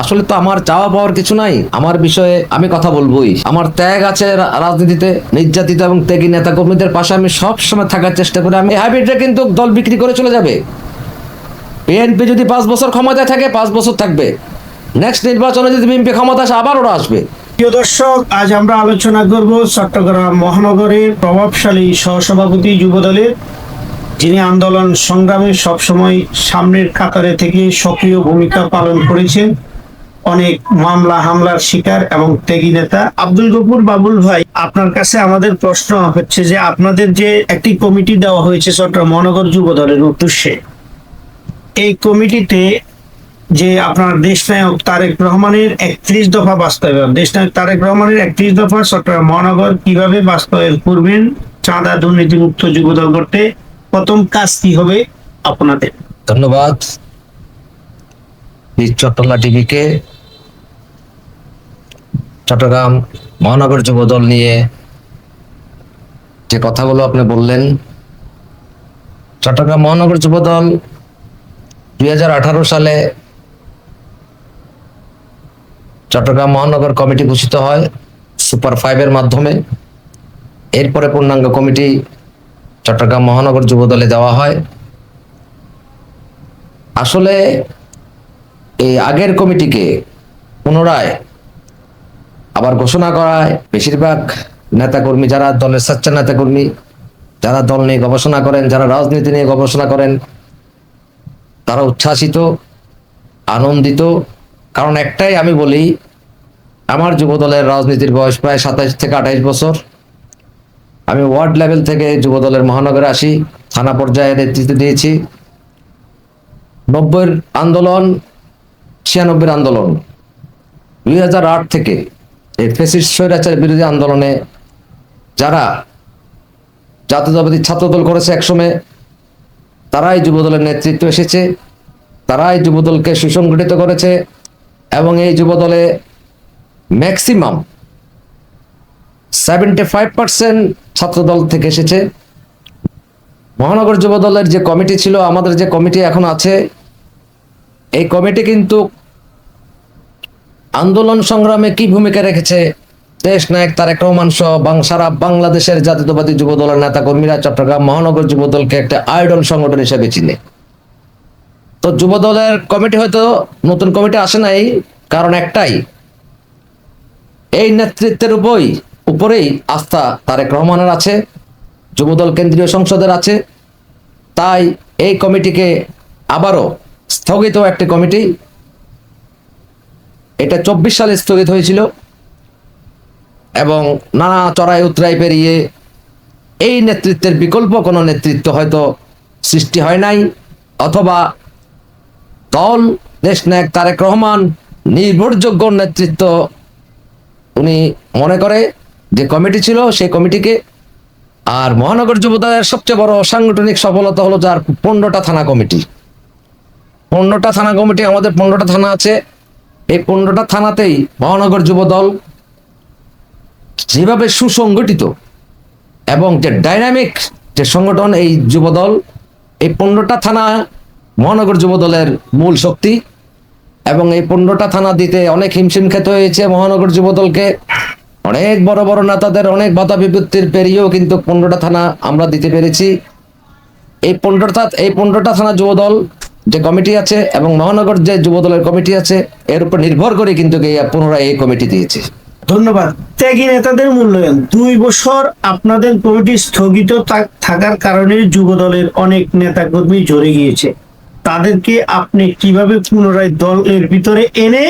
আসলে তো আমার চাওয়া পাওয়ার কিছু নাই, আমার বিষয়ে আমি কথা বলবোই। আমার ত্যাগ আছে রাজনীতিতে, নির্যাতিত এবং ত্যাগী নেতা কর্মীদের পাশে আমি সব সময় থাকার চেষ্টা করি। আমি হাইব্রিডরা কিন্তু দল বিক্রি করে চলে যাবে। বিএনপি যদি 5 বছর ক্ষমতায় থাকে 5 বছর থাকবে, নেক্সট নির্বাচনে যদি বিএনপি ক্ষমতা আসে আবার ওরা আসবে। প্রিয় দর্শক, আজ আমরা আলোচনা করব চট্টগ্রাম মহানগরের প্রভাবশালী সহসভাপতি যুবদলের, যিনি আন্দোলন সংগ্রামে সবসময় সামনের কাতারে থেকে সক্রিয় ভূমিকা পালন করেছেন, অনেক মামলা হামলার শিকার এবং ত্যাগী নেতা আব্দুল গফুর বাবুল ভাই। আপনার কাছে আমাদের প্রশ্ন হচ্ছে যে আপনাদের যে একটি কমিটি দেওয়া হয়েছে চট্টগ্রাম মহানগর যুবদলের উদ্দেশ্যে, এই কমিটিতে যে আপনার দেশনায়ক তারেক রহমানের 31 দফা বাস্তবায়ন, দেশনায়ক তারেক রহমানের 31 দফা চট্টগ্রাম মহানগর কিভাবে বাস্তবায়ন করবেন চাঁদা দুর্নীতিমুক্ত যুবদল করতে, প্রথম কাজ কি হবে আপনাদের? ধন্যবাদ চট্টলা টিভিকে। চট্টগ্রাম মহানগর যুবদল নিয়ে যে কথাগুলো আপনি বললেন, চট্টগ্রাম মহানগর যুবদল 2018 সালে চট্টগ্রাম মহানগর কমিটি ঘোষিত হয় সুপার 5-এর মাধ্যমে। এরপরে পূর্ণাঙ্গ কমিটি চট্টগ্রাম মহানগর যুবদলে দেওয়া হয়। আসলে এই আগের কমিটিকে পুনরায় আবার ঘোষণা করায় বেশিরভাগ নেতাকর্মী, যারা দলের স্বেচ্ছা নেতাকর্মী, যারা দল নিয়ে গবেষণা করেন, যারা রাজনীতি নিয়ে গবেষণা করেন, তারা উচ্ছ্বাসিত, আনন্দিত। কারণ একটাই আমি বলি, আমার যুবদলের রাজনীতির বয়স প্রায় 27 থেকে 28 বছর। আমি ওয়ার্ড লেভেল থেকে যুবদলের মহানগরে আসি, থানা পর্যায়ে নেতৃত্ব দিয়েছি। 90-এর আন্দোলন, 96-এর আন্দোলন, 2008 থেকে এই ফ্যাসিস্ট স্বৈরাচার বিরোধী আন্দোলনে যারা জাতীয়তাবাদী ছাত্রদল করেছে একসময়, তারাই যুবদলের নেতৃত্ব এসেছে, তারাই যুবদলকে সুসংগঠিত করেছে। এবং এই যুবদলে ম্যাক্সিমাম 75% ছাত্রদল থেকে এসেছে। মহানগর যুবদলের যে কমিটি ছিল, আমাদের যে কমিটি এখন আছে, এই কমিটি কিন্তু আন্দোলন সংগ্রামে কি ভূমিকা রেখেছে, দেশ নায়ক তারেক রহমান সহ সারা বাংলাদেশের জাতীয়তাবাদী যুবদলের নেতা কর্মীরা চট্টগ্রাম মহানগর যুবদলকে একটা আইডল সংগঠন হিসেবে চিনে। তো যুবদলের কমিটি হয়তো নতুন কমিটি আসে নাই, কারণ একটাই, এই নেতৃত্বের উপরেই আস্থা তারেক রহমানের আছে, যুবদল কেন্দ্রীয় সংসদের আছে। তাই এই কমিটিকে আবারও স্থগিত একটি কমিটি, এটা 24 সালে স্থগিত হয়েছিল এবং নানা চড়াই উতরাই পেরিয়ে এই নেতৃত্বের বিকল্প কোনো নেতৃত্ব হয়তো সৃষ্টি হয় নাই, অথবা দল, দেশনায়ক তারেক রহমান নির্ভরযোগ্য নেতৃত্ব উনি মনে করে যে কমিটি ছিল সেই কমিটিকে। আর মহানগর যুবদলের সবচেয়ে বড় সাংগঠনিক সফলতা হলো যার 15টা থানা কমিটি। 15টা থানা কমিটি, আমাদের 15টা থানা আছে। এই 15টা থানাতেই মহানগর যুবদল যেভাবে সুসংগঠিত এবং যে ডাইনামিক যে সংগঠন এই যুবদল, এই 15টা থানা মহানগর যুবদলের মূল শক্তি। এবং এই 15টা থানা দিতে অনেক হিমশিম খেতে হয়েছে মহানগর যুবদলকে। অনেক বড় বড় নেতাদের অনেক বাধা বিপত্তির পেরিয়েও কিন্তু 15টা থানা আমরা দিতে পেরেছি। এই 15টা থানা যুবদল যে কমিটি আছে এবং মহানগর যে যুবদলের কমিটি আছে, এর উপর নির্ভর করে কিন্তু পুনরায় এই কমিটি দিয়েছে। ধন্যবাদ। ত্যাগী নেতাদের মূল্যায়ন, 2 বছর আপনাদের কমিটি স্থগিত থাকার কারণে যুবদলের অনেক নেতাকর্মী ঝরে গিয়েছে। তাদেরকে আপনি কিভাবে পুনরায় দলের ভিতরে এনে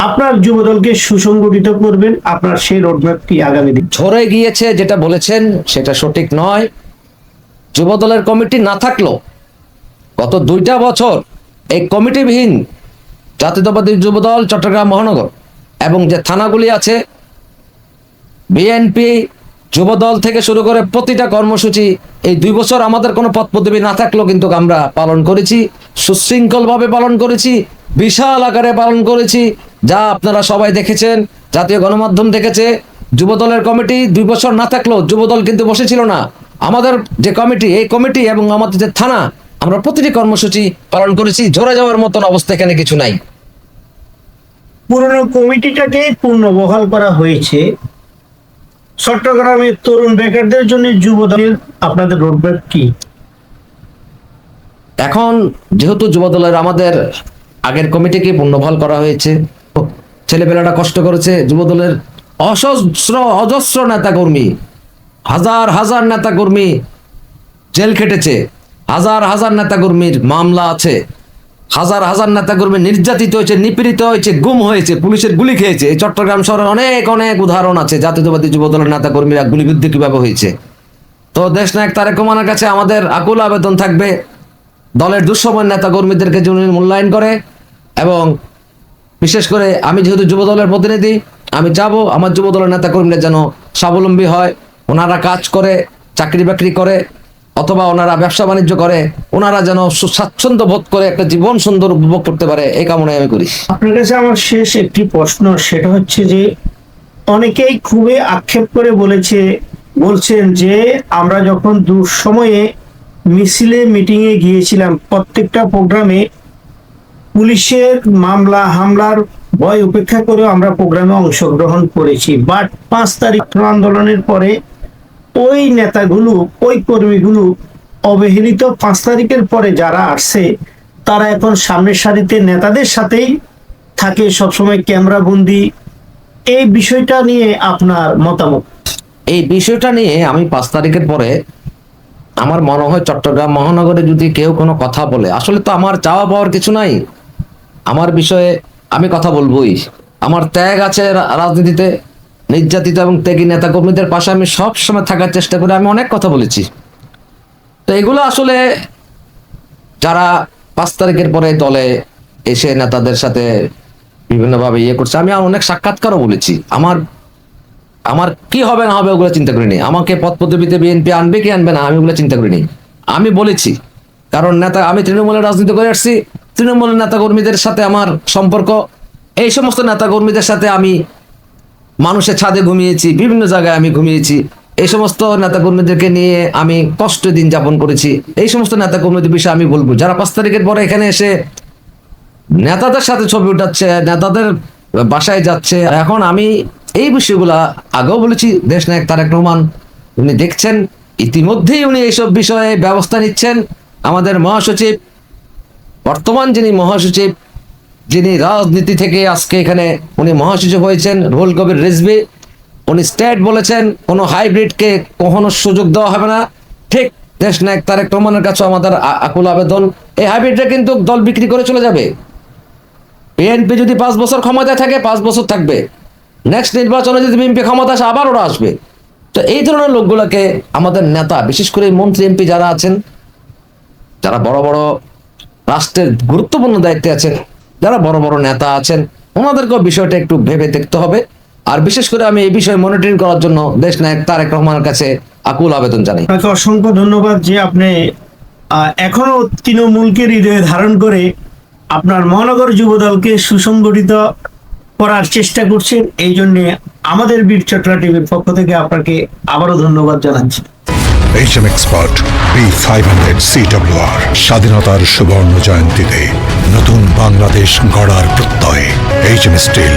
আপনার যুবদলকে সুসংগঠিত করবেন? আপনার সেই রোডম্যাপ কি আগামী দিন? ঝরে গিয়েছে যেটা বলেছেন সেটা সঠিক নয়। যুবদলের কমিটি না থাকলেও গত 2টা বছর এই কমিটিবিহীন জাতীয়তাবাদী যুবদল চট্টগ্রাম মহানগর এবং যে থানাগুলি আছে, বিএনপি যুবদল থেকে শুরু করে প্রতিটা কর্মসূচি এই 2 বছর আমাদের কোনো পথ পদবি না থাকলেও কিন্তু আমরা পালন করেছি, সুশৃঙ্খলভাবে পালন করেছি, বিশাল আকারে পালন করেছি, যা আপনারা সবাই দেখেছেন, জাতীয় গণমাধ্যম দেখেছে। যুবদলের কমিটি 2 বছর না থাকলেও যুবদল কিন্তু বসেছিল না। আমাদের যে কমিটি, এই কমিটি এবং আমাদের যে থানা, আমরা প্রতিটি কর্মসূচি পালন করেছি। ঝরে যাওয়ার মতন অবস্থা এখানে কিছু নাই। পুরনো কমিটিটাকে পুনর্বহাল করা হয়েছে। চট্টগ্রামের তরুণ বেকারদের জন্য যুব দলের আপনাদের রোডম্যাপ কি? এখন যেহেতু যুবদলের আমাদের আগের কমিটিকে পুনর্বহাল করা হয়েছে, ছেলেপেলাটা কষ্ট করেছে, যুবদলের অজস্র নেতাকর্মী, হাজার হাজার নেতাকর্মী জেল খেটেছে, হাজার হাজার নেতাকর্মীর মামলা আছে, হাজার হাজার নেতাকর্মী নির্যাতিত হয়েছে, নিপীড়িত হয়েছে, গুম হয়েছে, পুলিশের গুলি খেয়েছে। এই চট্টগ্রাম শহরে অনেক অনেক উদাহরণ আছে জাতীয়তাবাদী যুবদলের নেতাকর্মীরা গুলিবিদ্ধ কিভাবে হয়েছে। তো দেশনায়ক তারেক রহমানের কাছে আমাদের আকুল আবেদন থাকবে, দলের দুঃসময় নেতাকর্মীদেরকে যিনি মূল্যায়ন করে, এবং বিশেষ করে আমি যেহেতু যুবদলের প্রতিনিধি, আমি চাবো আমার যুবদলের নেতাকর্মীরা যেন স্বাবলম্বী হয়, ওনারা কাজ করে, চাকরি বাকরি করে, অথবা ওনারা ব্যবসা বাণিজ্য করে, ওনারা যেন স্বাচ্ছন্দ্য বোধ করে একটা জীবন সুন্দর উপভোগ করতে পারে, এই কামনাই আমি করি। আপনার কাছে আমার শেষ একটি প্রশ্ন, সেটা হচ্ছে যে অনেকেই খুবই আক্ষেপ করে বলছেন যে আমরা যখন দুঃসময়ে মিছিলে মিটিংয়ে গিয়েছিলাম, প্রত্যেকটা প্রোগ্রামে পুলিশের মামলা হামলার ভয় উপেক্ষা করেও আমরা প্রোগ্রামে অংশগ্রহণ করেছি। বাট 5 তারিখ আন্দোলনের পরে ওই নেতাগুলো, ওই কর্মীগুলো অবহেলিত। 5 তারিখের পরে যারা আসছে তারা এখন সামনের সারিতে নেতাদের সাথেই থাকে, সবসময় ক্যামেরা বন্দি। এই বিষয়টা নিয়ে আপনার মতামত? এই বিষয়টা নিয়ে আমি 5 তারিখের পরে আমার মনে হয় চট্টগ্রাম মহানগরে যদি কেউ কোনো কথা বলে, আসলে তো আমার চাওয়া পাওয়ার কিছু নাই, আমার বিষয়ে আমি কথা বলবোই। আমার ত্যাগ আছে রাজনীতিতে, নির্যাতিত এবং ত্যাগী নেতাকর্মীদের পাশে আমি সব সময় থাকার চেষ্টা করি, আমি অনেক কথা বলেছি। তো এগুলো আসলে যারা 5 তারিখের পরে দলে এসে নেতাদের সাথে বিভিন্নভাবে ইয়ে করছে, আমি আর অনেক সাক্ষাৎকারও বলেছি। আমার কি হবে না হবে ওগুলো চিন্তা করিনি, আমাকে পদ পদবিতে বিএনপি আনবে কি আনবে না আমি ওগুলো চিন্তা করিনি। আমি বলেছি, কারণ আমি তৃণমূলের রাজনীতি করে আসছি, তৃণমূলের নেতাকর্মীদের সাথে আমার সম্পর্ক, এই সমস্ত নেতাকর্মীদের সাথে আমি মানুষের ছাদে ঘুমিয়েছি, বিভিন্ন জায়গায় আমি ঘুমিয়েছি, এই সমস্ত নেতাকর্মীদেরকে নিয়ে আমি কষ্ট দিন যাপন করেছি। এই সমস্ত নেতাকর্মীদের বিষয়ে আমি বলবো, যারা 5 তারিখের পরে এখানে এসে নেতাদের সাথে ছবি উঠাচ্ছে, নেতাদের বাসায় যাচ্ছে, এখন আমি এই বিষয়গুলা আগেও বলেছি। দেশনায়ক তারেক রহমান উনি দেখছেন, ইতিমধ্যেই উনি এইসব বিষয়ে ব্যবস্থা নিচ্ছেন। আমাদের মহাসচিব, বর্তমান যিনি মহাসচিব, যিনি রাজনীতি থেকে আজকে এখানে উনি মহাসচিব হয়েছেন, রুহুল কবির রিজভী, উনি স্টেট বলেছেন কোনো হাইব্রিডকে কখনো সুযোগ দেওয়া হবে না। ঠিক দেশনায়ক তারেক রহমানের কাছে আমাদের আকুল আবেদন, এই হাইব্রিডটা কিন্তু দল বিক্রি করে চলে যাবে। বিএনপি যদি 5 বছর ক্ষমতায় থাকে 5 বছর থাকবে, নেক্সট নির্বাচনে যদি বিএনপি ক্ষমতা আসে আবার ওরা আসবে। তো এই ধরনের লোকগুলোকে আমাদের নেতা, বিশেষ করে মন্ত্রী এমপি যারা আছেন, যারা বড় বড় রাষ্ট্রের গুরুত্বপূর্ণ দায়িত্বে আছেন, যারা বড় বড় নেতা আছেন, ওনাদেরকেও বিষয়টা একটু ভেবে দেখতে হবে। আর বিশেষ করে আমি এই বিষয়ে মনিটরিং করার জন্য দেশনায়ক তারেক রহমানের কাছে আকুল আবেদন জানাই। আপনাকে অসংখ্য ধন্যবাদ যে আপনি এখনো তৃণমূলকে হৃদয়ে ধারণ করে আপনার মহানগর যুবদলকে সুসংগঠিত করার চেষ্টা করছেন। এই জন্য আমাদের বীর চট্টলা টিভির পক্ষ থেকে আপনাকে আবারও ধন্যবাদ জানাচ্ছি। HM Expert B500 CWR স্বাধীনতার সুবর্ণ জয়ন্তীতে নতুন বাংলাদেশ গড়ার প্রত্যয়। HM Steel